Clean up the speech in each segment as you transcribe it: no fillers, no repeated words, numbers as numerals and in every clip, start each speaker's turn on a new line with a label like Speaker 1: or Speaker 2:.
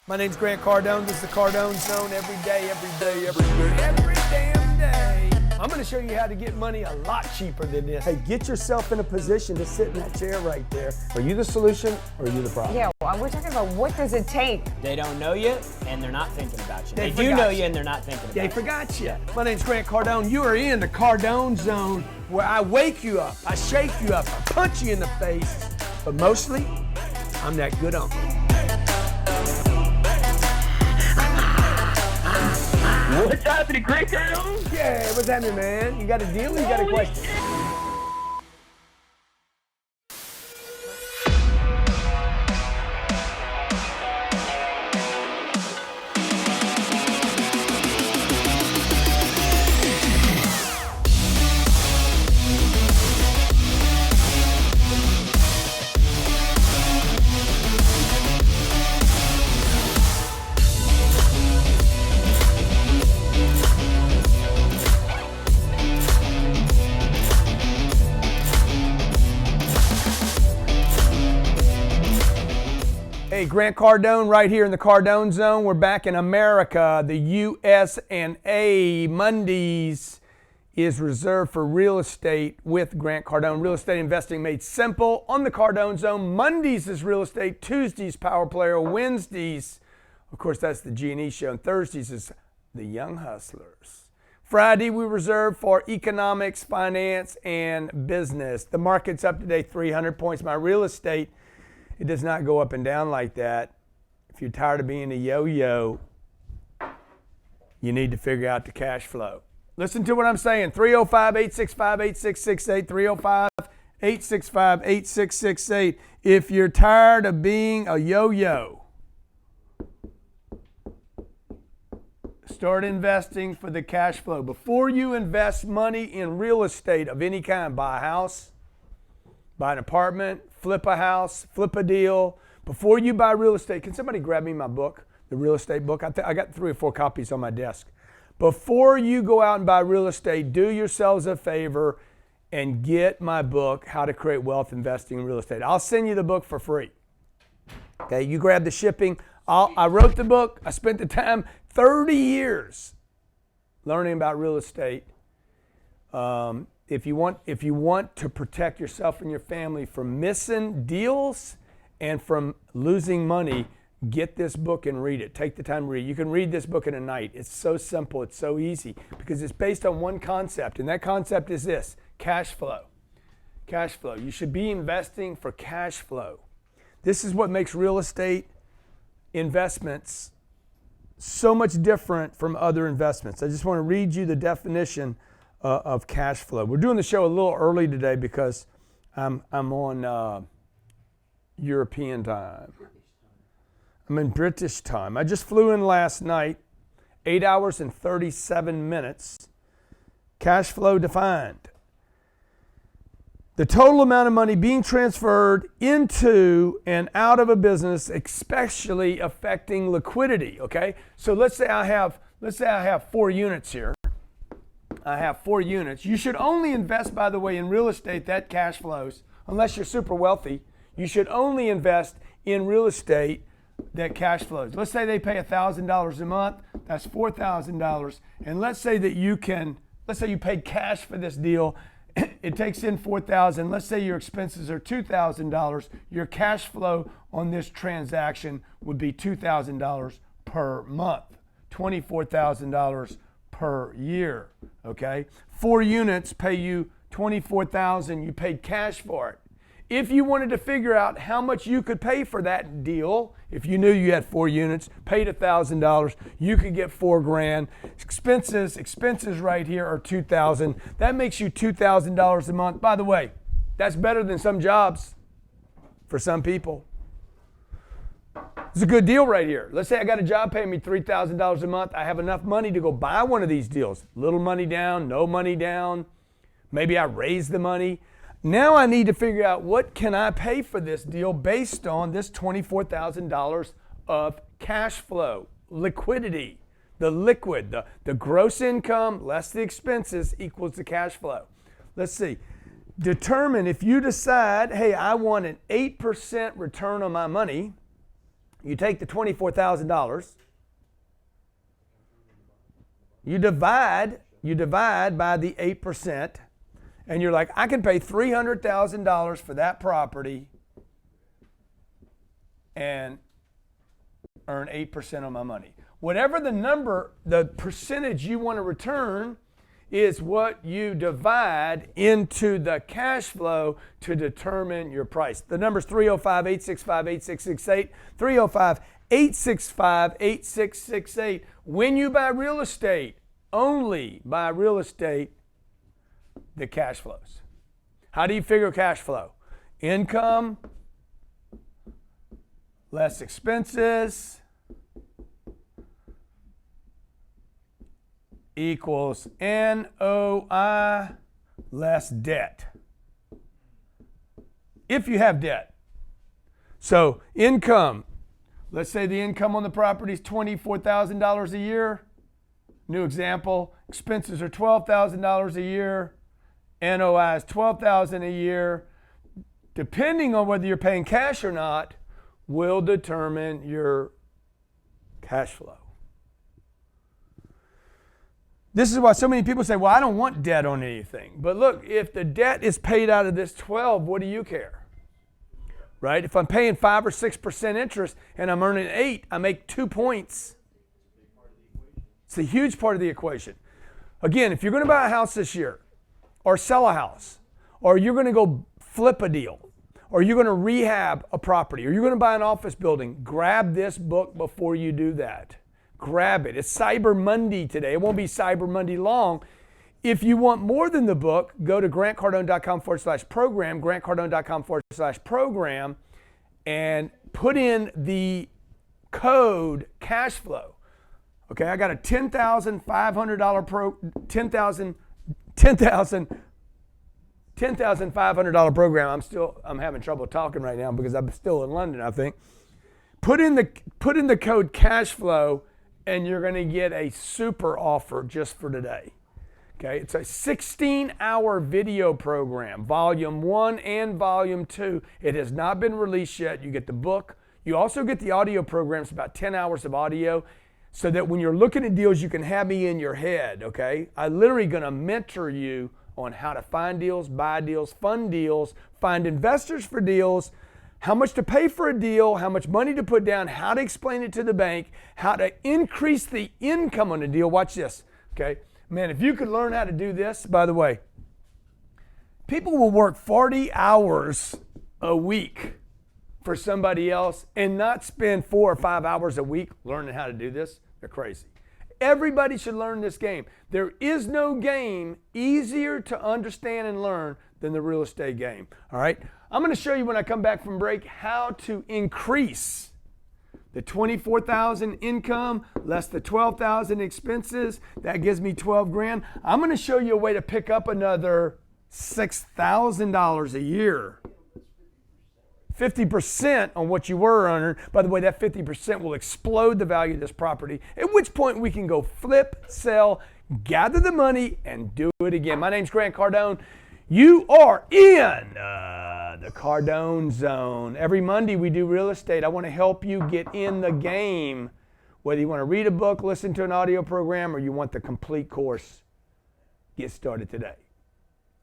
Speaker 1: My name's Grant Cardone. This is the Cardone Zone every day, every damn day. I'm going to show you how to get money a lot cheaper than this. Hey, get yourself in a position to sit in that chair right there. Are you the solution or are you the problem?
Speaker 2: Yeah, well, we're talking about what does it take?
Speaker 3: They don't know you and they're not thinking about you. They do know you and they're not thinking about you.
Speaker 1: They forgot you. My name's Grant Cardone. You are in the Cardone Zone where I wake you up, I shake you up, I punch you in the face. But mostly, I'm that good uncle.
Speaker 4: What's happening, Grant Cardone?
Speaker 1: Yeah, what's happening, man? You got a deal or you got a question? Hey, Grant Cardone right here in the Cardone Zone. We're back in America. The U.S.A. Mondays is reserved for real estate with Grant Cardone. Real estate investing made simple on the Cardone Zone. Mondays is real estate. Tuesdays, Power Player. Wednesdays, of course, that's the G&E show. And Thursdays is the Young Hustlers. Friday, we reserve for economics, finance, and business. The market's up today 300 points. My real estate, it does not go up and down like that. If you're tired of being a yo-yo, you need to figure out the cash flow. Listen to what I'm saying. 305-865-8668. 305-865-8668. If you're tired of being a yo-yo, start investing for the cash flow. Before you invest money in real estate of any kind, buy a house, buy an apartment, flip a house, flip a deal. Before you buy real estate, can somebody grab me my book, the real estate book? I got 3 or 4 copies on my desk. Before you go out and buy real estate, do yourselves a favor and get my book, How to Create Wealth Investing in Real Estate. I'll send you the book for free. Okay, you grab the shipping. I wrote the book. I spent the time, 30 years, learning about real estate. If you want to protect yourself and your family from missing deals and from losing money, get this book and read it. Take the time to read it. You can read this book in a night. It's so simple. It's so easy because it's based on one concept, and that concept is this: cash flow. Cash flow. You should be investing for cash flow. This is what makes real estate investments so much different from other investments. I just want to read you the definition of cash flow. We're doing the show a little early today because I'm on European time. I'm in British time. I just flew in last night, 8 hours and 37 minutes. Cash flow defined: the total amount of money being transferred into and out of a business, especially affecting liquidity. Okay, so let's say I have 4 units here. I have 4 units. You should only invest, by the way, in real estate that cash flows, unless you're super wealthy. You should only invest in real estate that cash flows. Let's say they pay $1,000 a month. That's $4,000. And let's say you paid cash for this deal. It takes in $4,000. Let's say your expenses are $2,000. Your cash flow on this transaction would be $2,000 per month, $24,000 per year. Okay, 4 units pay you $24,000. You paid cash for it. If you wanted to figure out how much you could pay for that deal, if you knew you had 4 units, paid $1,000, you could get $4,000. Expenses right here are $2,000. That makes you $2,000 a month. By the way, that's better than some jobs for some people. It's a good deal right here. Let's say I got a job paying me $3,000 a month. I have enough money to go buy one of these deals. Little money down, no money down. Maybe I raise the money. Now I need to figure out what can I pay for this deal based on this $24,000 of cash flow, liquidity, the liquid, the gross income less the expenses equals the cash flow. Let's see. Determine if you decide, hey, I want an 8% return on my money. You take the $24,000, you divide by the 8%, and you're like, I can pay $300,000 for that property and earn 8% on my money. Whatever the number, the percentage you want to return is what you divide into the cash flow to determine your price. The number's 305-865-8668, 305-865-8668. When you buy real estate, only buy real estate, the cash flows. How do you figure cash flow? Income less expenses equals NOI less debt. If you have debt. So income, let's say the income on the property is $24,000 a year. New example, expenses are $12,000 a year. NOI is $12,000 a year. Depending on whether you're paying cash or not, will determine your cash flow. This is why so many people say, well, I don't want debt on anything. But look, if the debt is paid out of this 12, what do you care? Right? If I'm paying 5 or 6% interest and I'm earning 8, I make 2 points. It's a huge part of the equation. Again, if you're going to buy a house this year, or sell a house, or you're going to go flip a deal, or you're going to rehab a property, or you're going to buy an office building, grab this book before you do that. Grab it. It's Cyber Monday today. It won't be Cyber Monday long. If you want more than the book, go to grantcardone.com/program, grantcardone.com/program, and put in the code cash flow. Okay, I got a $10,500 program. I'm having trouble talking right now because I'm still in London, I think. Put in the code cash flow and you're going to get a super offer just for today. Okay, it's a 16-hour video program, volume 1 and volume 2. It has not been released yet. You get the book. You also get the audio programs, about 10 hours of audio, so that when you're looking at deals, you can have me in your head, okay? I'm literally going to mentor you on how to find deals, buy deals, fund deals, find investors for deals, how much to pay for a deal, how much money to put down, how to explain it to the bank, how to increase the income on a deal. Watch this, okay? Man, if you could learn how to do this, by the way, people will work 40 hours a week for somebody else and not spend 4 or 5 hours a week learning how to do this. They're crazy. Everybody should learn this game. There is no game easier to understand and learn than the real estate game. All right? I'm going to show you when I come back from break how to increase the $24,000 income less the $12,000 expenses. That gives me $12,000. I'm going to show you a way to pick up another $6,000 a year. 50% on what you were earning. By the way, that 50% will explode the value of this property, at which point we can go flip, sell, gather the money, and do it again. My name's Grant Cardone. You are in the Cardone Zone. Every Monday we do real estate. I want to help you get in the game. Whether you want to read a book, listen to an audio program, or you want the complete course, get started today.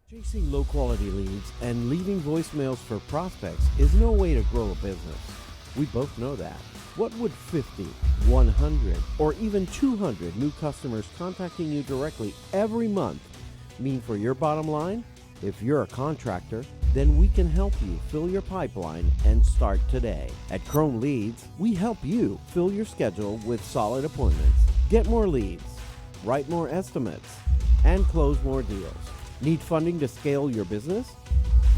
Speaker 5: Chasing low-quality leads and leaving voicemails for prospects is no way to grow a business. We both know that. What would 50, 100, or even 200 new customers contacting you directly every month mean for your bottom line? If you're a contractor, then we can help you fill your pipeline and start today. At Chrome Leads, we help you fill your schedule with solid appointments, get more leads, write more estimates, and close more deals. Need funding to scale your business?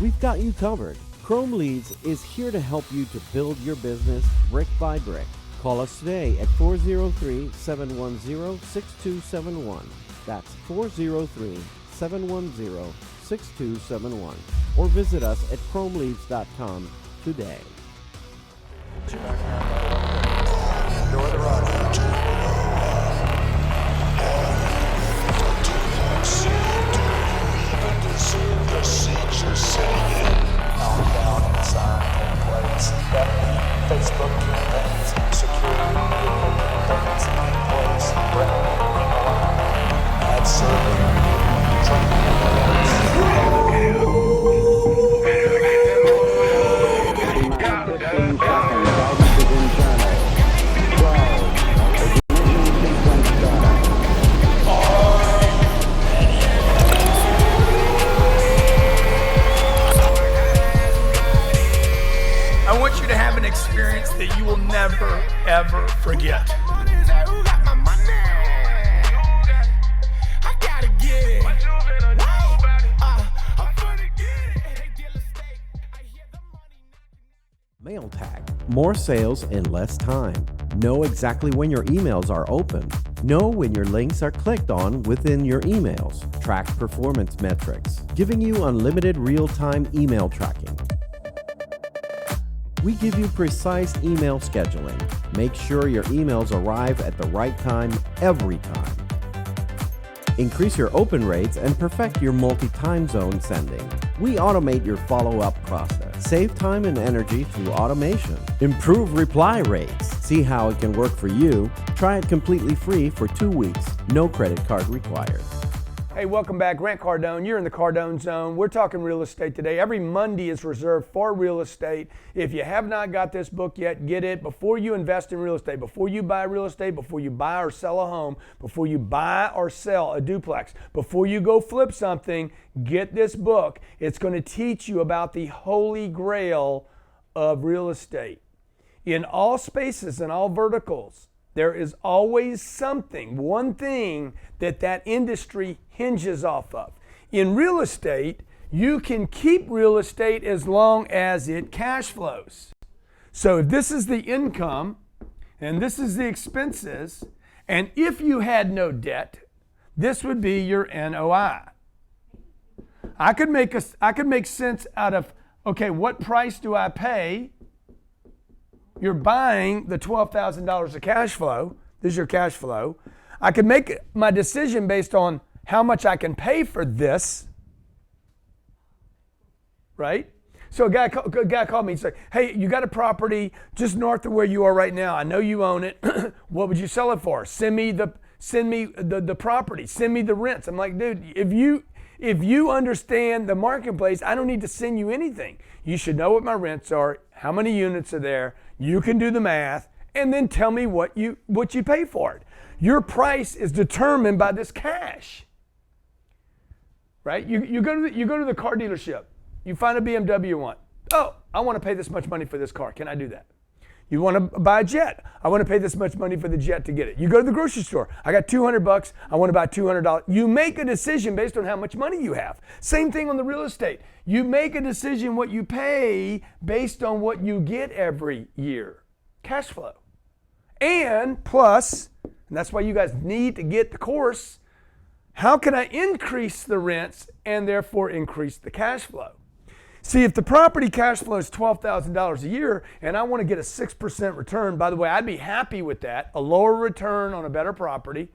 Speaker 5: We've got you covered. Chrome Leads is here to help you to build your business brick by brick. Call us today at 403-710-6271. That's 403-710-6271. Or visit us at chromeleads.com today.
Speaker 6: Enjoy the ride. The seats you're sitting in, down inside, plates, Facebook. That means security, permits in place, ground,
Speaker 1: I want you to have an experience that you will never, ever forget.
Speaker 5: Mail tag. More sales in less time. Know exactly when your emails are open. Know when your links are clicked on within your emails. Track performance metrics, giving you unlimited real-time email tracking. We give you precise email scheduling. Make sure your emails arrive at the right time every time. Increase your open rates and perfect your multi-time zone sending. We automate your follow-up process. Save time and energy through automation. Improve reply rates. See how it can work for you. Try it completely free for 2 weeks. No credit card required.
Speaker 1: Hey, welcome back. Grant Cardone. You're in the Cardone Zone. We're talking real estate today. Every Monday is reserved for real estate. If you have not got this book yet, get it. Before you invest in real estate, before you buy real estate, before you buy or sell a home, before you buy or sell a duplex, before you go flip something, get this book. It's going to teach you about the holy grail of real estate. In all spaces and all verticals, there is always something, one thing that industry hinges off of. In real estate, you can keep real estate as long as it cash flows. So if this is the income and this is the expenses, and if you had no debt, this would be your NOI. I could make sense out of, okay, what price do I pay? You're buying the $12,000 of cash flow. This is your cash flow. I can make my decision based on how much I can pay for this, right? So a guy called me and said, hey, you got a property just north of where you are right now. I know you own it. What would you sell it for? Send me the property. Send me the rents. I'm like, dude, if you understand the marketplace, I don't need to send you anything. You should know what my rents are, how many units are there. You can do the math, and then tell me what you pay for it. Your price is determined by this cash, right? You go to the car dealership. You find a BMW you want. Oh, I want to pay this much money for this car. Can I do that? You want to buy a jet. I want to pay this much money for the jet to get it. You go to the grocery store. I got $200. I want to buy $200. You make a decision based on how much money you have. Same thing on the real estate. You make a decision what you pay based on what you get every year. Cash flow. And plus, and that's why you guys need to get the course, how can I increase the rents and therefore increase the cash flow? See, if the property cash flow is $12,000 a year and I want to get a 6% return, by the way, I'd be happy with that, a lower return on a better property.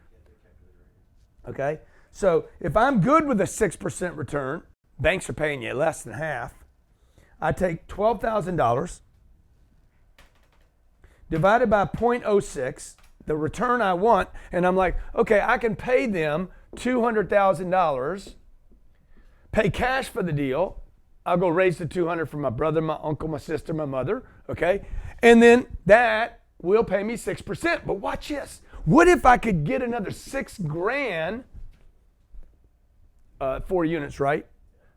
Speaker 1: Okay? So if I'm good with a 6% return, banks are paying you less than half. I take $12,000 divided by 0.06, the return I want, and I'm like, okay, I can pay them $200,000, pay cash for the deal. I'll go raise the $200 for my brother, my uncle, my sister, my mother, okay? And then that will pay me 6%. But watch this. What if I could get another $6,000, 4 units, right?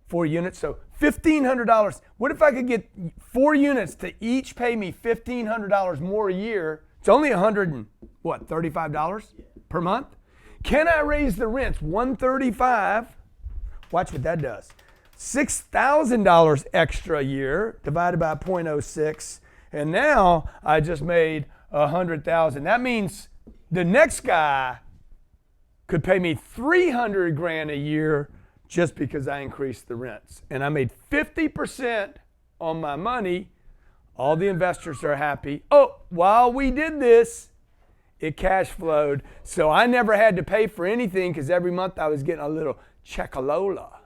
Speaker 1: 4 units, so $1,500. What if I could get 4 units to each pay me $1,500 more a year? It's only $35 per month. Can I raise the rents $135? Watch what that does. $6,000 extra a year divided by 0.06, and now I just made $100,000. That means the next guy could pay me $300,000 a year just because I increased the rents, and I made 50% on my money. All the investors are happy. Oh, while we did this, it cash flowed, so I never had to pay for anything because every month I was getting a little checkalola.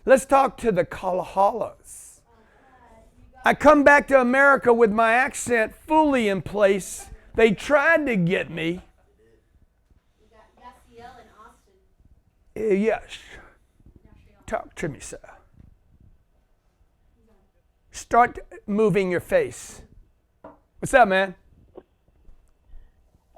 Speaker 1: Let's talk to the Kalahalas. I come back to America with my accent fully in place. They tried to get me.
Speaker 7: We got Yasiel in Austin.
Speaker 1: Yes. Talk to me, sir. Start moving your face. What's up, man?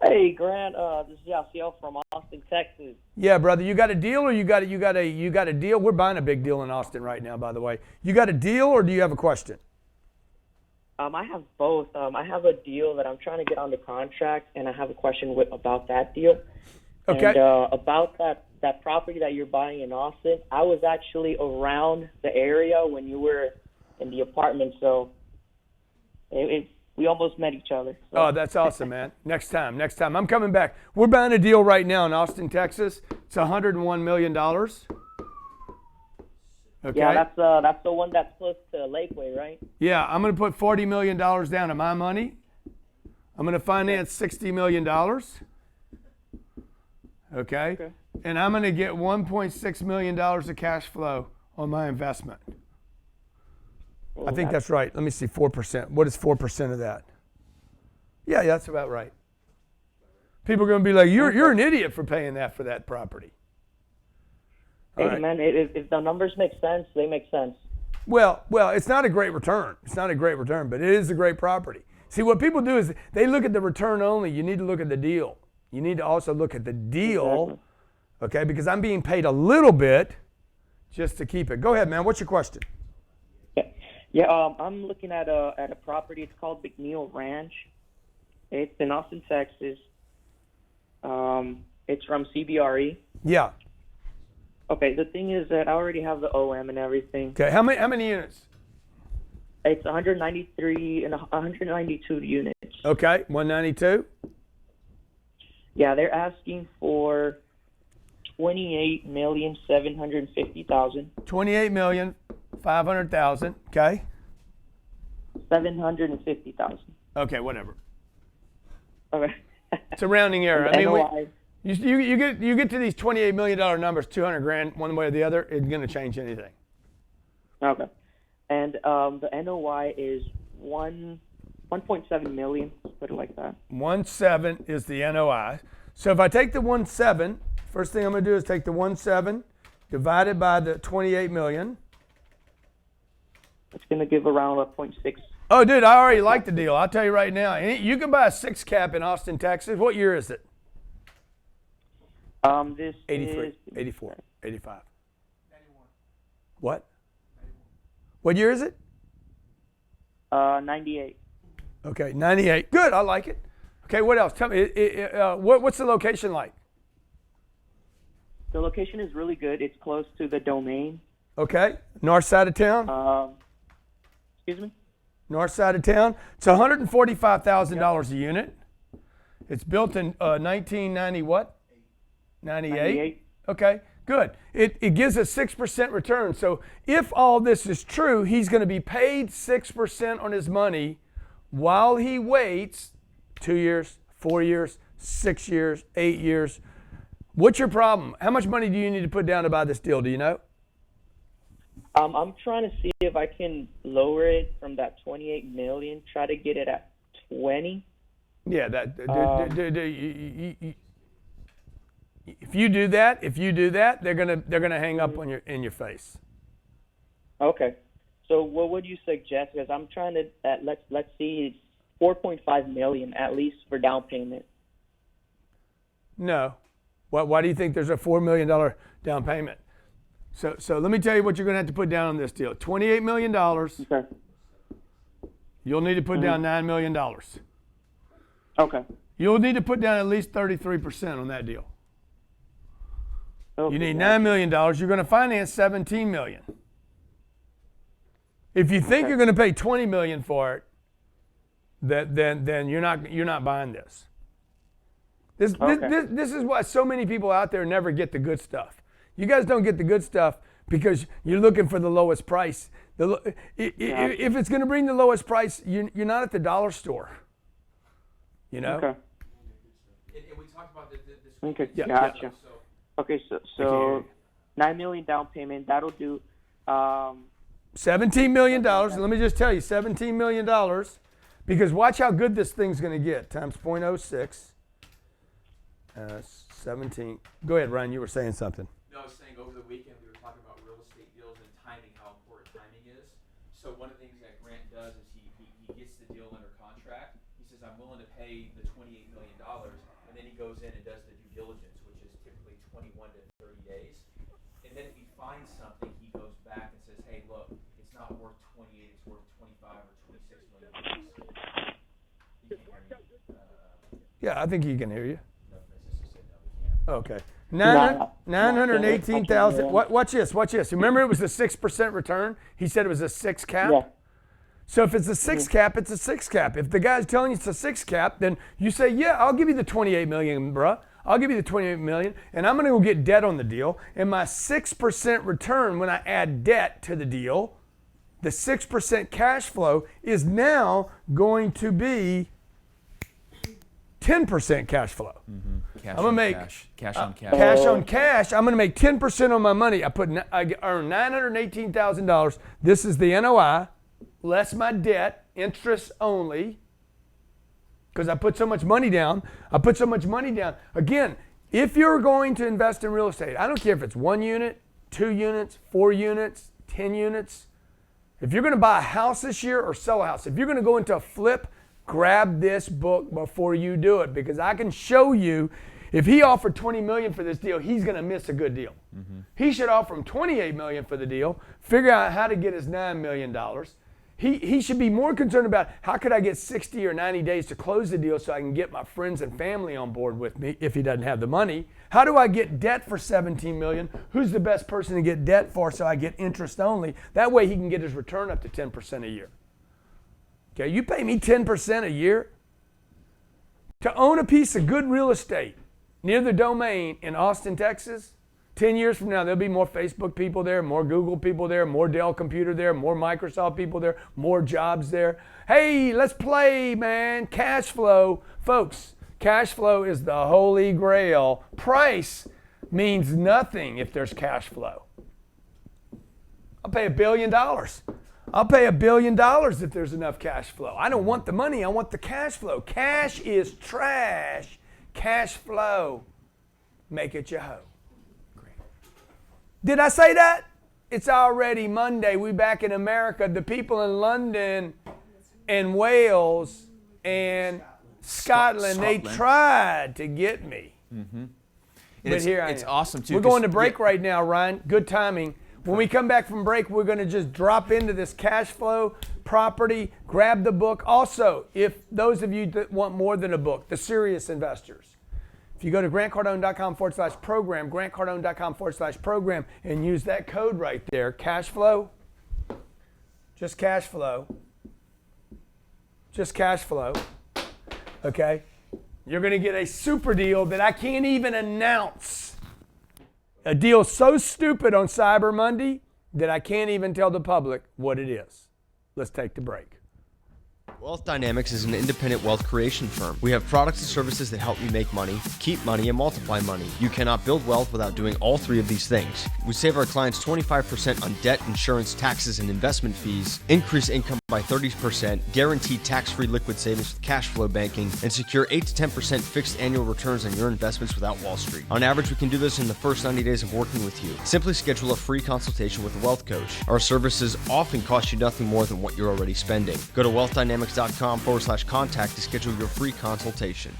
Speaker 4: Hey, Grant. This is Yasiel from Austin, Texas.
Speaker 1: Yeah, brother. You got a deal, or you got a deal? We're buying a big deal in Austin right now, by the way. You got a deal, or do you have a question?
Speaker 4: I have both. I have a deal that I'm trying to get under contract, and I have a question about that deal.
Speaker 1: Okay.
Speaker 4: And about that property that you're buying in Austin, I was actually around the area when you were in the apartment, so we almost met each other. So.
Speaker 1: Oh, that's awesome, man. Next time. I'm coming back. We're buying a deal right now in Austin, Texas. It's $101 million. Okay.
Speaker 4: Yeah, that's the one that's close to Lakeway, right?
Speaker 1: Yeah, I'm going to put $40 million down of my money. I'm going to finance $60 million. Okay. And I'm going to get $1.6 million of cash flow on my investment. I think that's right. Let me see, 4%. What is 4% of that? Yeah, that's about right. People are going to be like, you're an idiot for paying that for that property.
Speaker 4: Hey,
Speaker 1: right.
Speaker 4: man, if the numbers make sense, they make sense.
Speaker 1: Well, it's not a great return. It's not a great return, but it is a great property. See, what people do is they look at the return only. You need to look at the deal. You need to also look at the deal, okay, because I'm being paid a little bit just to keep it. Go ahead, man. What's your question?
Speaker 4: Yeah, I'm looking at a property. It's called McNeil Ranch. It's in Austin, Texas. It's from CBRE.
Speaker 1: Yeah.
Speaker 4: Okay, the thing is that I already have the OM and everything.
Speaker 1: Okay, how many units?
Speaker 4: It's 193 and 192 units.
Speaker 1: Okay, 192.
Speaker 4: Yeah, they're asking for $28,750,000.
Speaker 1: 28,500,000. Okay.
Speaker 4: 750,000.
Speaker 1: Okay, whatever.
Speaker 4: Okay.
Speaker 1: It's a rounding error. I mean,
Speaker 4: NOI.
Speaker 1: you get to these $28 million numbers, 200 grand, one way or the other, it's going to change anything.
Speaker 4: Okay. And the NOI is 1.7 million. Let's put it like that.
Speaker 1: 1.7 is the NOI. So if I take the 1.7, first thing I'm going to do is take the 1.7 divided by the 28 million.
Speaker 4: It's going to give around a 0.6.
Speaker 1: Oh, dude, I already like the deal. I'll tell you right now. You can buy a 6 cap in Austin, Texas. What year is it?
Speaker 4: This
Speaker 1: 83,
Speaker 4: is
Speaker 1: 84, 85. 91. What? 91. What year is it?
Speaker 4: 98.
Speaker 1: Okay, 98. Good, I like it. Okay, what else? Tell me, what's the location like?
Speaker 4: The location is really good. It's close to the domain.
Speaker 1: Okay, north side of town?
Speaker 4: Excuse me?
Speaker 1: North side of town. It's $145,000 a unit. It's built in 1990 what? 98? Okay, good. It gives a 6% return. So if all this is true, he's going to be paid 6% on his money while he waits 2 years, 4 years, 6 years, 8 years. What's your problem? How much money do you need to put down to buy this deal? Do you know?
Speaker 4: I'm trying to see if I can lower it from that 28 million, try to get it at 20.
Speaker 1: Yeah, if you do that, they're gonna hang up on in your face.
Speaker 4: Okay. So what would you suggest? Because I'm trying to let's see, 4.5 million at least for down payment.
Speaker 1: No. Why do you think there's a $4 million down payment? So let me tell you what you're going to have to put down on this deal. $28 million.
Speaker 4: Okay.
Speaker 1: You'll need to put down $9 million.
Speaker 4: Okay.
Speaker 1: You'll need to put down at least 33% on that deal.
Speaker 4: Okay.
Speaker 1: You need $9 million. You're going to finance $17 million. If you think you're going to pay $20 million for it, then you're not buying this. This is why so many people out there never get the good stuff. You guys don't get the good stuff because you're looking for the lowest price. If it's going to bring the lowest price, you're not at the dollar store. You know?
Speaker 4: Okay.
Speaker 6: And we talked about this.
Speaker 4: Okay,
Speaker 1: Yeah,
Speaker 4: gotcha.
Speaker 6: So,
Speaker 4: Okay, so $9 million down payment, that'll do
Speaker 1: $17 million. Let me just tell you, $17 million. Because watch how good this thing's going to get. Times 0.06. 17. Go ahead, Ryan. You were saying something.
Speaker 8: No, I was saying over the weekend we were talking about real estate deals and timing, how important timing is. So one of the things that Grant does is he gets the deal under contract. He says, I'm willing to pay the $28 million. And then he goes in and does the due diligence, which is typically 21 to 30 days. And then if he finds something, he goes back and says, hey, look, it's not worth 28, it's worth 25 or 26 million bucks. You can't hear me.
Speaker 1: Yeah, I think he can hear you.
Speaker 8: No, Francis just said no, we can't.
Speaker 1: Okay. 918,000. Watch this. Remember, it was a 6% return? He said it was a 6 cap?
Speaker 4: Yeah.
Speaker 1: So if it's a 6 cap, it's a 6 cap. If the guy's telling you it's a 6 cap, then you say, yeah, I'll give you the 28 million, bruh. I'll give you the 28 million, and I'm going to go get debt on the deal. And my 6% return, when I add debt to the deal, the 6% cash flow is now going to be 10% cash flow.
Speaker 9: Cash
Speaker 1: I'm gonna
Speaker 9: on
Speaker 1: make
Speaker 9: cash on cash.
Speaker 1: Cash on cash. I'm gonna make 10% on my money. I earn $918,000. This is the NOI, less my debt, interest only. Because I put so much money down. Again, if you're going to invest in real estate, I don't care if it's 1 unit, 2 units, 4 units, 10 units. If you're going to buy a house this year or sell a house, if you're going to go into a flip, grab this book before you do it, because I can show you if he offered $20 million for this deal, he's going to miss a good deal. He should offer him $28 million for the deal, figure out how to get his $9 million. He should be more concerned about how could I get 60 or 90 days to close the deal so I can get my friends and family on board with me if he doesn't have the money. How do I get debt for $17 million? Who's the best person to get debt for so I get interest only? That way he can get his return up to 10% a year. Okay, you pay me 10% a year to own a piece of good real estate near the domain in Austin, Texas. 10 years from now, there'll be more Facebook people there, more Google people there, more Dell computer there, more Microsoft people there, more jobs there. Hey, let's play, man. Cash flow. Folks, cash flow is the holy grail. Price means nothing if there's cash flow. I'll pay $1 billion. I'll pay $1 billion if there's enough cash flow. I don't want the money, I want the cash flow. Cash is trash. Cash flow. Make it your hoe. Did I say that? It's already Monday. We back in America. The people in London and Wales and Scotland, they tried to get me. But here I am.
Speaker 9: It's awesome too.
Speaker 1: We're going to break right now, Ryan. Good timing. When we come back from break, we're going to just drop into this cash flow property, grab the book. Also, if those of you that want more than a book, the serious investors, if you go to grantcardone.com/program, grantcardone.com/program, and use that code right there, cash flow, just cash flow, okay? You're going to get a super deal that I can't even announce. A deal so stupid on Cyber Monday that I can't even tell the public what it is. Let's take the break.
Speaker 10: Wealth Dynamics is an independent wealth creation firm. We have products and services that help you make money, keep money, and multiply money. You cannot build wealth without doing all three of these things. We save our clients 25% on debt, insurance, taxes, and investment fees, increase income by 30%, guarantee tax-free liquid savings with cash flow banking, and secure 8 to 10% fixed annual returns on your investments without Wall Street. On average, we can do this in the first 90 days of working with you. Simply schedule a free consultation with a wealth coach. Our services often cost you nothing more than what you're already spending. Go to wealthdynamics.com/contact to schedule your free consultation.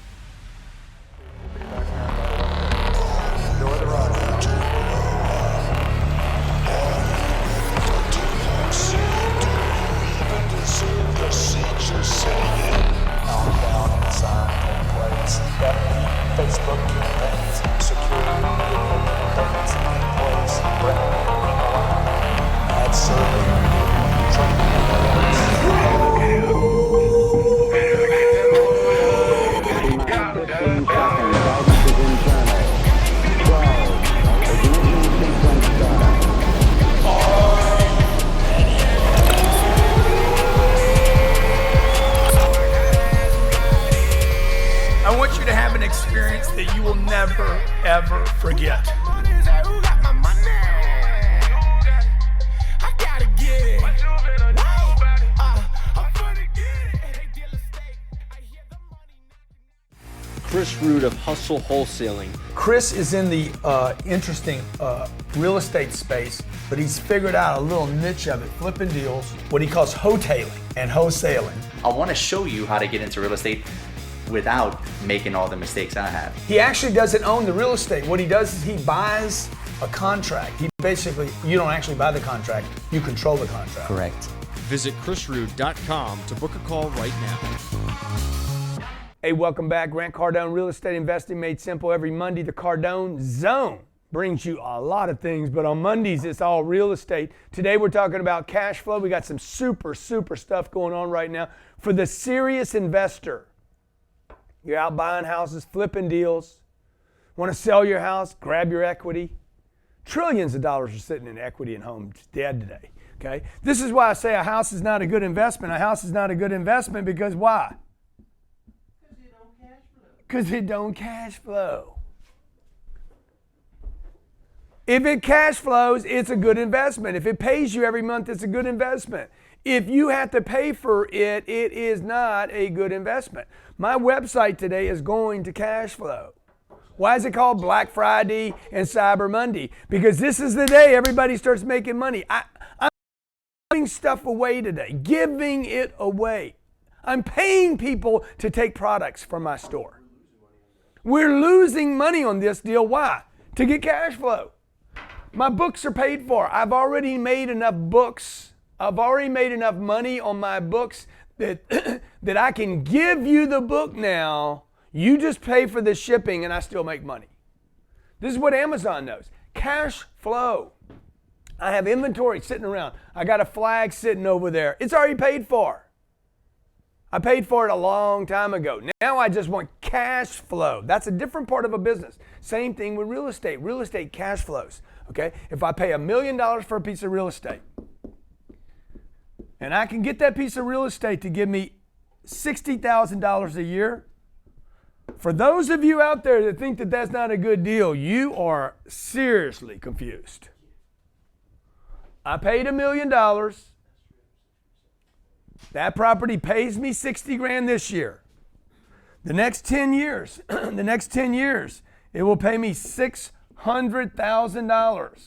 Speaker 6: Facebook campaigns, security campaigns in place, brand ad serving, training
Speaker 1: I want you to have an experience that you will never, ever forget.
Speaker 10: Chris Root of Hustle Wholesaling.
Speaker 1: Chris is in the interesting real estate space, but he's figured out a little niche of it, flipping deals, what he calls wholetailing and wholesaling.
Speaker 9: I want to show you how to get into real estate without making all the mistakes I have.
Speaker 1: He actually doesn't own the real estate. What he does is he buys a contract. He basically, you don't actually buy the contract, you control the contract.
Speaker 9: Correct.
Speaker 10: Visit chrisroot.com to book a call right now.
Speaker 1: Hey, welcome back. Grant Cardone, Real Estate Investing Made Simple. Every Monday, the Cardone Zone brings you a lot of things, but on Mondays, it's all real estate. Today, we're talking about cash flow. We got some super stuff going on right now. For the serious investor, you're out buying houses, flipping deals, want to sell your house, grab your equity. Trillions of dollars are sitting in equity and homes dead today, okay? This is why I say a house is not a good investment. A house is not a good investment because why? Because it don't cash flow. If it cash flows, it's a good investment. If it pays you every month, it's a good investment. If you have to pay for it, it is not a good investment. My website today is going to cash flow. Why is it called Black Friday and Cyber Monday? Because this is the day everybody starts making money. I'm giving stuff away today, giving it away. I'm paying people to take products from my store. We're losing money on this deal. Why? To get cash flow. My books are paid for. I've already made enough books. I've already made enough money on my books that, that I can give you the book now. You just pay for the shipping and I still make money. This is what Amazon knows. Cash flow. I have inventory sitting around. I got a flag sitting over there. It's already paid for. I paid for it a long time ago. Now I just want cash flow. That's a different part of a business. Same thing with real estate. Real estate cash flows. Okay? If I pay $1 million for a piece of real estate, and I can get that piece of real estate to give me $60,000 a year, for those of you out there that think that that's not a good deal, you are seriously confused. I paid $1 million. That property pays me 60 grand this year. The next 10 years, it will pay me $600,000.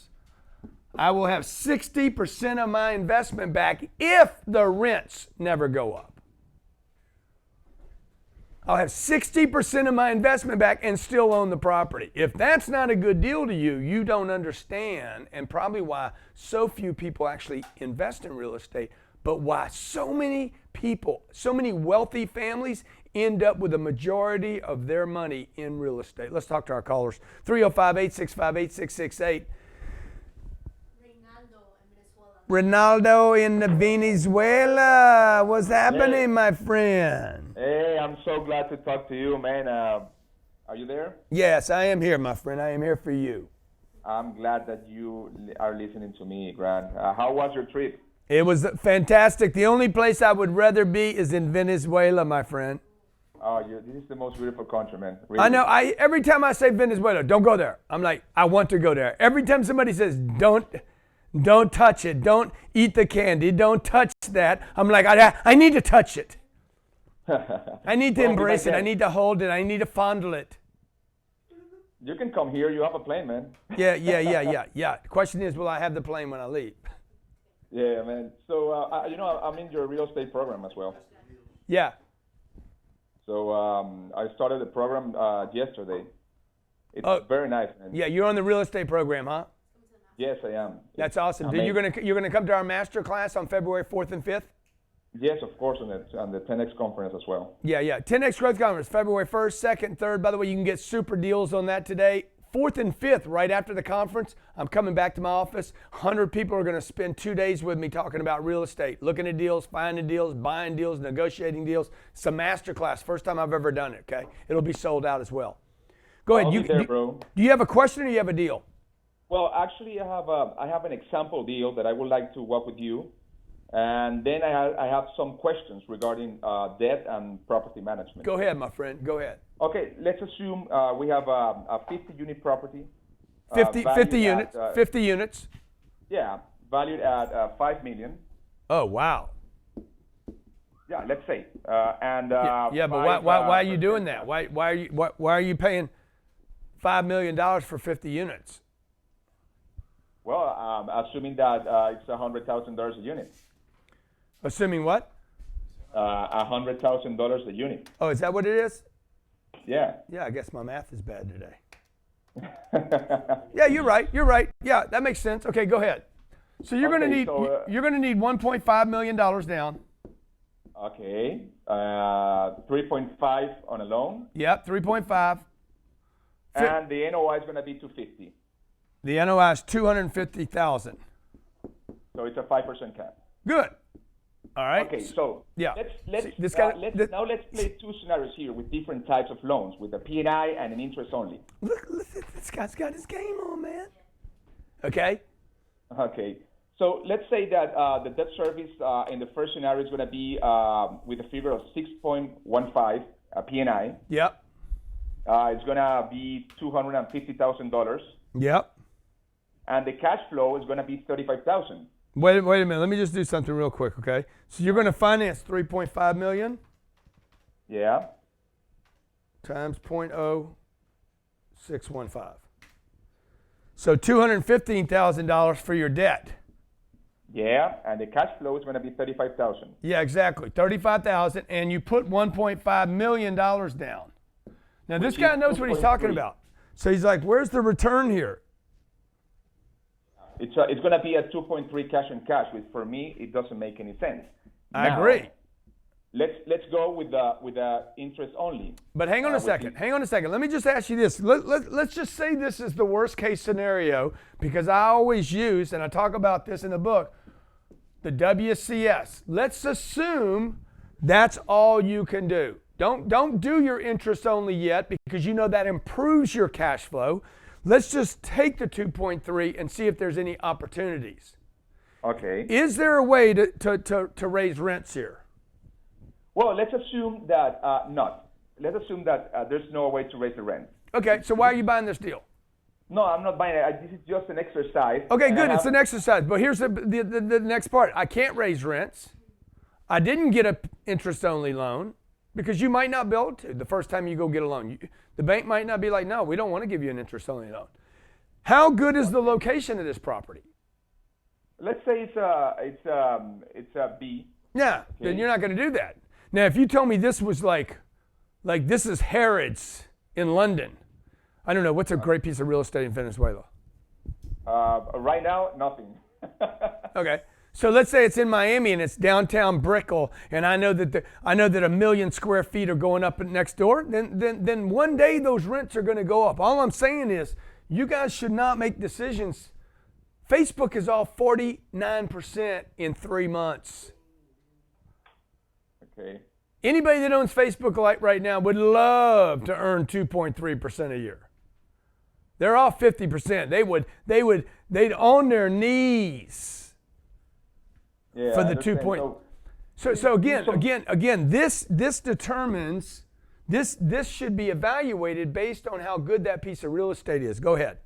Speaker 1: I will have 60% of my investment back if the rents never go up. I'll have 60% of my investment back and still own the property. If that's not a good deal to you, you don't understand, and probably why so few people actually invest in real estate, but why so many people, so many wealthy families end up with a majority of their money in real estate. Let's talk to our callers. 305-865-8668. Ronaldo in Venezuela. What's happening, my friend?
Speaker 11: Hey, I'm so glad to talk to you, man. Are you there?
Speaker 1: Yes, I am here, my friend. I am here for you.
Speaker 11: I'm glad that you are listening to me, Grant. How was your trip?
Speaker 1: It was fantastic. The only place I would rather be is in Venezuela, my friend.
Speaker 11: Oh, this is the most beautiful country, man. Really.
Speaker 1: I know. Every time I say Venezuela, don't go there. I'm like, I want to go there. Every time somebody says, don't touch it. Don't eat the candy. Don't touch that. I'm like, I need to touch it. I need to embrace it. I need to hold it. I need to fondle it.
Speaker 11: You can come here. You have a plane, man.
Speaker 1: Yeah. The question is, will I have the plane when I leave?
Speaker 11: Yeah, man. So, I'm in your real estate program as well.
Speaker 1: Yeah.
Speaker 11: So, I started the program yesterday. It's very nice, man.
Speaker 1: Yeah, you're on the real estate program, huh?
Speaker 11: Yes, I am.
Speaker 1: That's awesome. Dude, you're gonna come to our master class on February 4th and 5th?
Speaker 11: Yes, of course, on the 10X conference as well.
Speaker 1: Yeah. 10X Growth Conference, February 1st, 2nd, 3rd. By the way, you can get super deals on that today. 4th and 5th, right after the conference, I'm coming back to my office. 100 people are going to spend 2 days with me talking about real estate, looking at deals, finding deals, buying deals, negotiating deals. It's a master class. First time I've ever done it, okay? It'll be sold out as well. Go ahead.
Speaker 11: I'll be there, bro.
Speaker 1: Do you have a question or you have a deal?
Speaker 11: Well, actually, I have an example deal that I would like to work with you. And then I have some questions regarding debt and property management.
Speaker 1: Go ahead, my friend. Go ahead.
Speaker 11: Okay, let's assume we have a 50-unit property.
Speaker 1: 50 units. 50 units.
Speaker 11: Yeah, valued at $5 million.
Speaker 1: Oh, wow.
Speaker 11: Yeah, let's say.
Speaker 1: Yeah, but why are you doing that? Why are you paying $5 million for 50 units?
Speaker 11: Well, assuming that it's $100,000 a unit.
Speaker 1: Assuming what?
Speaker 11: $100,000 a unit.
Speaker 1: Oh, is that what it is?
Speaker 11: Yeah.
Speaker 1: Yeah, I guess my math is bad today. Yeah, you're right. You're right. Yeah, that makes sense. Okay, go ahead. So you're going to need $1.5 million down.
Speaker 11: Okay. 3.5 on a loan.
Speaker 1: Yep, 3.5.
Speaker 11: And the NOI is going to be 250.
Speaker 1: The NOI is 250,000.
Speaker 11: So it's a 5% cap.
Speaker 1: Good. All right.
Speaker 11: Okay, so
Speaker 1: yeah.
Speaker 11: let's play two scenarios here with different types of loans, with a P&I and an interest only.
Speaker 1: Look, this guy's got his game on, man. Okay.
Speaker 11: Okay. So let's say that the debt service in the first scenario is going to be with a figure of 6.15 P&I.
Speaker 1: Yep.
Speaker 11: It's going to be $250,000.
Speaker 1: Yep.
Speaker 11: And the cash flow is going to be $35,000.
Speaker 1: Wait a minute. Let me just do something real quick, okay? So you're going to finance $3.5 million.
Speaker 11: Yeah.
Speaker 1: Times 0.0615. So $215,000 for your debt.
Speaker 11: Yeah, and the cash flow is going to be $35,000.
Speaker 1: Yeah, exactly. $35,000, and you put $1.5 million down. Now this guy knows what he's talking about. So he's like, "Where's the return here?"
Speaker 11: It's going to be a 2.3 cash on cash, which for me it doesn't make any sense.
Speaker 1: I agree.
Speaker 11: Let's go with the interest only.
Speaker 1: But hang on a second. Hang on a second. Let me just ask you this. Let's just say this is the worst case scenario, because I always use, and I talk about this in the book, the WCS. Let's assume that's all you can do. Don't do your interest only yet, because you know that improves your cash flow. Let's just take the 2.3 and see if there's any opportunities.
Speaker 11: Okay.
Speaker 1: Is there a way to raise rents here?
Speaker 11: Well, let's assume that not. Let's assume that there's no way to raise the rent.
Speaker 1: Okay, so why are you buying this deal?
Speaker 11: No, I'm not buying it. This is just an exercise.
Speaker 1: Okay, good. It's an exercise. But here's the next part. I can't raise rents. I didn't get an interest-only loan, because you might not be able to the first time you go get a loan. The bank might not be like, no, we don't want to give you an interest-only loan. How good is the location of this property?
Speaker 11: Let's say it's a B.
Speaker 1: Yeah, okay. Then you're not going to do that. Now, if you tell me this was like this is Harrods in London, I don't know, what's a great piece of real estate in Venezuela?
Speaker 11: Right now, nothing.
Speaker 1: Okay. So let's say it's in Miami and it's downtown Brickell, and I know that 1 million square feet are going up next door. Then one day those rents are going to go up. All I'm saying is, you guys should not make decisions. Facebook is off 49% in 3 months.
Speaker 11: Okay.
Speaker 1: Anybody that owns Facebook right now would love to earn 2.3% a year. They're off 50%. They'd on their knees.
Speaker 11: Yeah,
Speaker 1: for the 2 point. So again, this determines, this should be evaluated based on how good that piece of real estate is. Go ahead.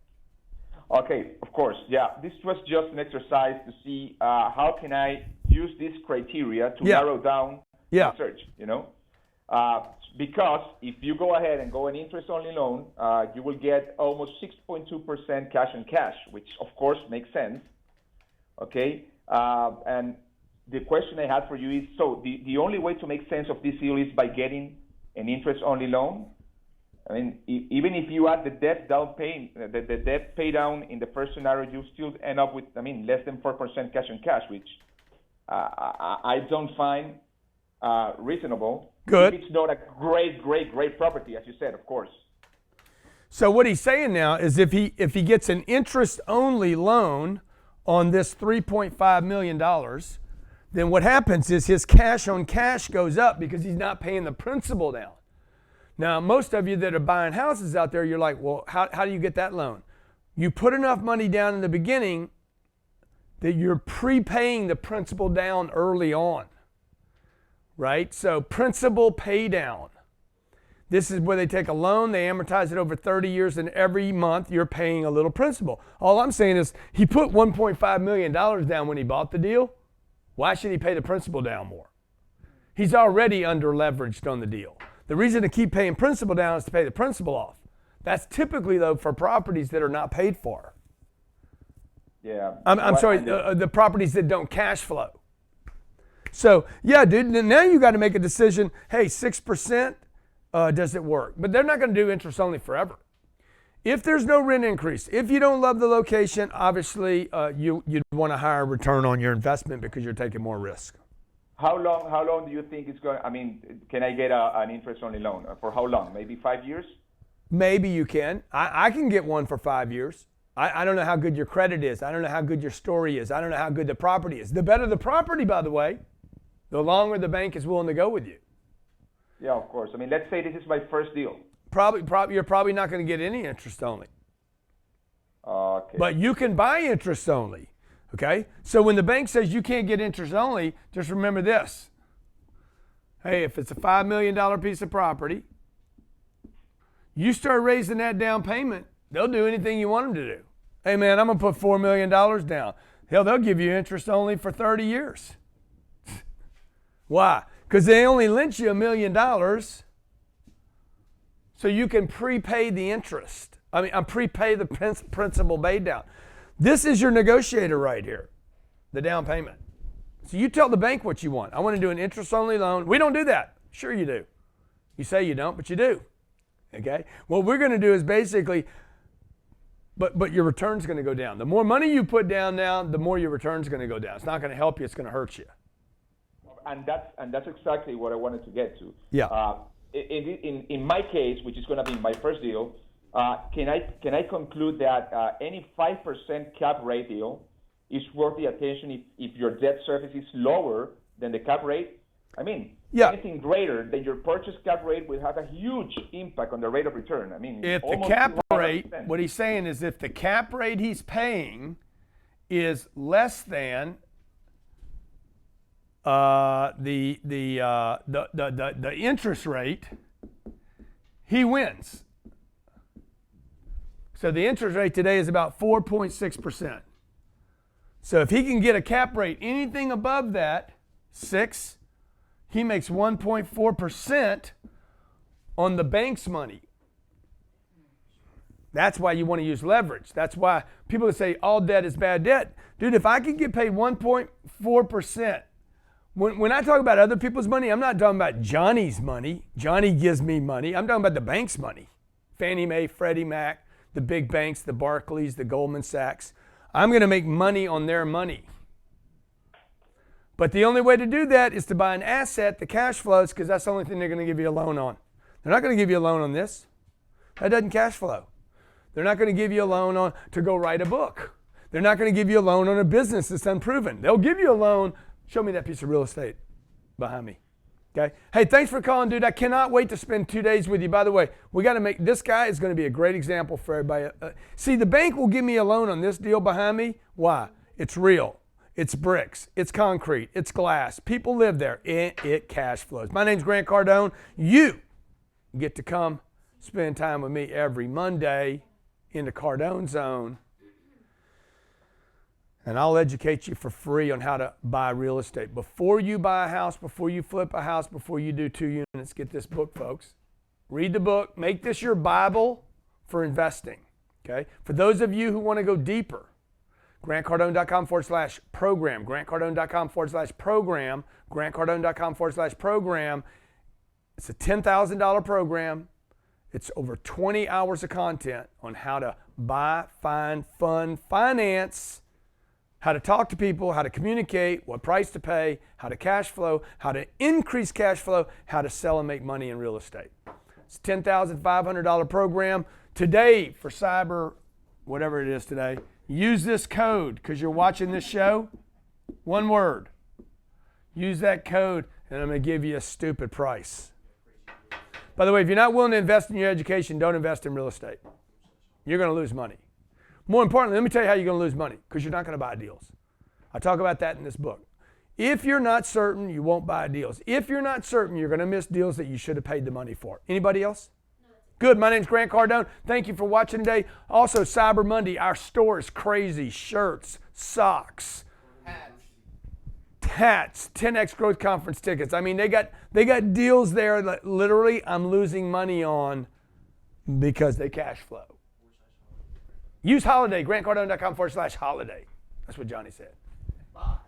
Speaker 11: Okay, of course. Yeah, this was just an exercise to see how can I use this criteria to narrow down the search. Because if you go ahead and go an interest-only loan, you will get almost 6.2% cash on cash, which of course makes sense. Okay. And the question I had for you is, so the only way to make sense of this deal is by getting an interest-only loan? I mean, even if you add the debt the debt pay down in the first scenario, you still end up with, less than 4% cash on cash, which I don't find reasonable.
Speaker 1: Good.
Speaker 11: If it's not a great property, as you said, of course.
Speaker 1: So what he's saying now is if he gets an interest-only loan on this $3.5 million, then what happens is his cash on cash goes up because he's not paying the principal down. Now, most of you that are buying houses out there, you're like, well, how do you get that loan? You put enough money down in the beginning that you're prepaying the principal down early on, right? So principal pay down. This is where they take a loan, they amortize it over 30 years, and every month you're paying a little principal. All I'm saying is he put $1.5 million down when he bought the deal. Why should he pay the principal down more? He's already under leveraged on the deal. The reason to keep paying principal down is to pay the principal off. That's typically, though, for properties that are not paid for.
Speaker 11: Yeah.
Speaker 1: I'm sorry, the properties that don't cash flow. So, yeah, dude, now you got to make a decision. Hey, 6%, does it work? But they're not going to do interest only forever. If there's no rent increase, if you don't love the location, obviously you'd want a higher return on your investment because you're taking more risk.
Speaker 11: How long do you think it's going? I mean, can I get an interest-only loan for how long? Maybe 5 years?
Speaker 1: Maybe you can. I can get one for 5 years. I don't know how good your credit is. I don't know how good your story is. I don't know how good the property is. The better the property, by the way, the longer the bank is willing to go with you.
Speaker 11: Yeah, of course. I mean, let's say this is my first deal.
Speaker 1: You're probably not going to get any interest only.
Speaker 11: Okay.
Speaker 1: But you can buy interest only. Okay? So when the bank says you can't get interest only, just remember this. Hey, if it's a $5 million piece of property, you start raising that down payment, they'll do anything you want them to do. Hey, man, I'm going to put $4 million down. Hell, they'll give you interest only for 30 years. Why? Because they only lent you $1 million so you can prepay the interest. Prepay the principal paid down. This is your negotiator right here, the down payment. So you tell the bank what you want. I want to do an interest-only loan. We don't do that. Sure you do. You say you don't, but you do. Okay? What we're going to do is basically, but your return's going to go down. The more money you put down now, the more your return's going to go down. It's not going to help you. It's going to hurt you.
Speaker 11: And that's exactly what I wanted to get to.
Speaker 1: Yeah.
Speaker 11: In my case, which is going to be my first deal, can I conclude that any 5% cap rate deal is worth the attention if your debt service is lower than the cap rate? I mean, anything greater than your purchase cap rate will have a huge impact on the rate of return. I mean,
Speaker 1: if the cap rate, what he's saying is if the cap rate he's paying is less than the interest rate, he wins. So the interest rate today is about 4.6%. So if he can get a cap rate anything above that, 6, he makes 1.4% on the bank's money. That's why you want to use leverage. That's why people say all debt is bad debt. Dude, if I can get paid 1.4%, when I talk about other people's money, I'm not talking about Johnny's money. Johnny gives me money. I'm talking about the bank's money. Fannie Mae, Freddie Mac, the big banks, the Barclays, the Goldman Sachs. I'm going to make money on their money. But the only way to do that is to buy an asset that cash flows, because that's the only thing they're going to give you a loan on. They're not going to give you a loan on this. That doesn't cash flow. They're not going to give you a loan on to go write a book. They're not going to give you a loan on a business that's unproven. They'll give you a loan. Show me that piece of real estate behind me. Okay? Hey, thanks for calling, dude. I cannot wait to spend 2 days with you. By the way, we got to make this guy is going to be a great example for everybody. See, the bank will give me a loan on this deal behind me. Why? It's real. It's bricks. It's concrete. It's glass. People live there. It cash flows. My name's Grant Cardone. You get to come spend time with me every Monday in the Cardone Zone. And I'll educate you for free on how to buy real estate. Before you buy a house, before you flip a house, before you do 2 units, get this book, folks. Read the book. Make this your Bible for investing. Okay? For those of you who want to go deeper, grantcardone.com/program, grantcardone.com/program, grantcardone.com/program. It's a $10,000 program. It's over 20 hours of content on how to buy, find, fund, finance, how to talk to people, how to communicate, what price to pay, how to cash flow, how to increase cash flow, how to sell and make money in real estate. It's a $10,500 program. Today, for Cyber, whatever it is today, use this code because you're watching this show. One word. Use that code and I'm going to give you a stupid price. By the way, if you're not willing to invest in your education, don't invest in real estate. You're going to lose money. More importantly, let me tell you how you're going to lose money, because you're not going to buy deals. I talk about that in this book. If you're not certain, you won't buy deals. If you're not certain, you're going to miss deals that you should have paid the money for. Anybody else? Good. My name's Grant Cardone. Thank you for watching today. Also, Cyber Monday, our store is crazy. Shirts, socks, hats, 10x growth conference tickets. I mean, they got deals there that literally I'm losing money on because they cash flow. Use Holiday, grantcardone.com/holiday. That's what Johnny said. Bye.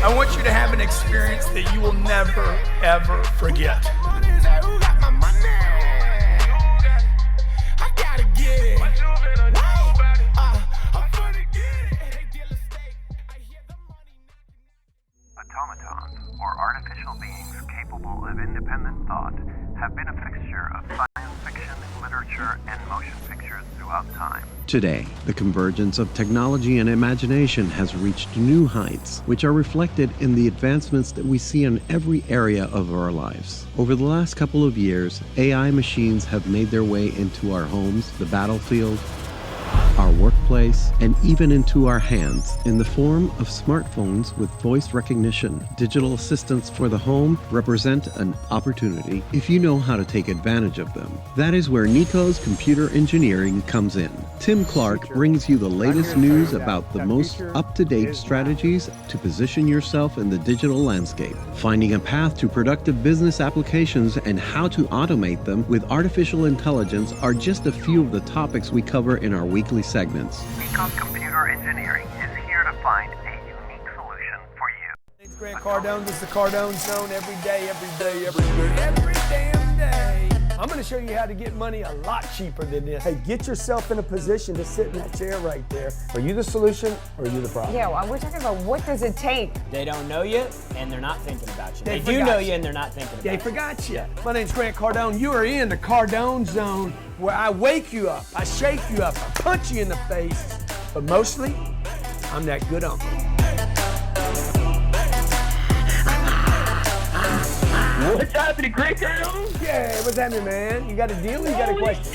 Speaker 1: I want you to have an experience that you will never, ever forget.
Speaker 12: Automatons, or artificial beings capable of independent thought, have been a fixture of science fiction, literature, and motion pictures throughout time.
Speaker 5: Today, the convergence of technology and imagination has reached new heights, which are reflected in the advancements that we see in every area of our lives. Over the last couple of years, AI machines have made their way into our homes, the battlefield, our workplace, and even into our hands in the form of smartphones with voice recognition. Digital assistants for the home represent an opportunity if you know how to take advantage of them. That is where Nico's Computer Engineering comes in. Tim Clark brings you the latest news about the most up-to-date strategies to position yourself in the digital landscape, finding a path to productive business applications and how to automate them with artificial intelligence are just a few of the topics we cover in our weekly segments.
Speaker 12: Nico's Computer Engineering is here to find a unique solution for you.
Speaker 1: It's Grant Cardone. This is the Cardone Zone every day, every damn day. I'm going to show you how to get money a lot cheaper than this. Hey, get yourself in a position to sit in that chair right there. Are you the solution or are you the problem?
Speaker 2: Yeah, well, we're talking about what does it take?
Speaker 3: They don't know you, and they're not thinking about you. They do know you, and they're not thinking about you.
Speaker 1: They forgot you. My name's Grant Cardone. You are in the Cardone Zone, where I wake you up, I shake you up, I punch you in the face, but mostly, I'm that good uncle.
Speaker 4: What's happening, Grant Cardone?
Speaker 1: Yeah, what's happening, man? You got a deal or you got a question?